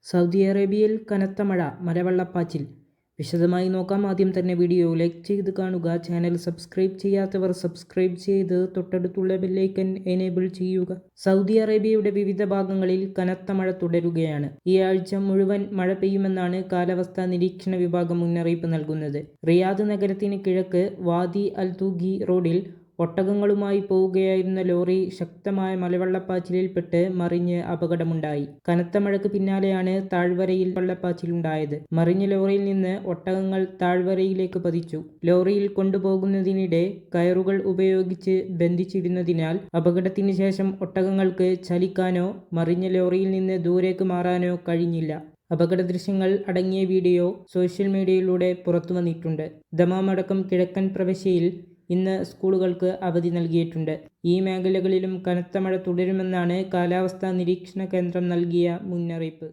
Saudi അറേബ്യയിൽ കനത്ത മഴ, മലവെള്ളപ്പാച്ചിൽ. വിശദമായി നോക്കാം. ആദ്യം തന്നെ വീഡിയോ ലൈക്ക് ചെയ്ത് കാണുക. ചാനൽ സബ്സ്ക്രൈബ് ചെയ്യാത്തവർ സബ്സ്ക്രൈബ് ചെയ്ത് തൊട്ടടുത്തുള്ള ബെല്ലൈക്കൻ എനേബിൾ ചെയ്യുക. സൗദി അറേബ്യയുടെ വിവിധ ഭാഗങ്ങളിൽ കനത്ത മഴ തുടരുകയാണ്. ഈ ആഴ്ച മുഴുവൻ മഴ പെയ്യുമെന്നാണ് കാലാവസ്ഥാ നിരീക്ഷണ വിഭാഗം മുന്നറിയിപ്പ് നൽകുന്നത്. റിയാദ് നഗരത്തിന് കിഴക്ക് വാദി അൽ തൂഖി റോഡിൽ ഒട്ടകങ്ങളുമായി പോവുകയായിരുന്ന ലോറി ശക്തമായ മലവെള്ളപ്പാച്ചിലിൽപ്പെട്ട് മറിഞ്ഞ് അപകടമുണ്ടായി. കനത്ത മഴയ്ക്ക് പിന്നാലെയാണ് താഴ്വരയിൽ വെള്ളപ്പാച്ചിലുണ്ടായത്. മറിഞ്ഞ ലോറിയിൽ നിന്ന് ഒട്ടകങ്ങൾ താഴ്വരയിലേക്ക് പതിച്ചു. ലോറിയിൽ കൊണ്ടുപോകുന്നതിനിടെ കയറുകൾ ഉപയോഗിച്ച് ബന്ധിച്ചിരുന്നതിനാൽ അപകടത്തിന് ശേഷം ഒട്ടകങ്ങൾക്ക് ചലിക്കാനോ മറിഞ്ഞ ലോറിയിൽ നിന്ന് ദൂരേക്ക് മാറാനോ കഴിഞ്ഞില്ല. അപകട ദൃശ്യങ്ങൾ അടങ്ങിയ വീഡിയോ സോഷ്യൽ മീഡിയയിലൂടെ പുറത്തുവന്നിട്ടുണ്ട്. ദമാം അടക്കം കിഴക്കൻ പ്രവിശ്യയിൽ ഇന്ന് സ്കൂളുകൾക്ക് അവധി നൽകിയിട്ടുണ്ട്. ഈ മേഖലകളിലും കനത്ത മഴ തുടരുമെന്നാണ് കാലാവസ്ഥാ നിരീക്ഷണ കേന്ദ്രം നൽകിയ മുന്നറിയിപ്പ്.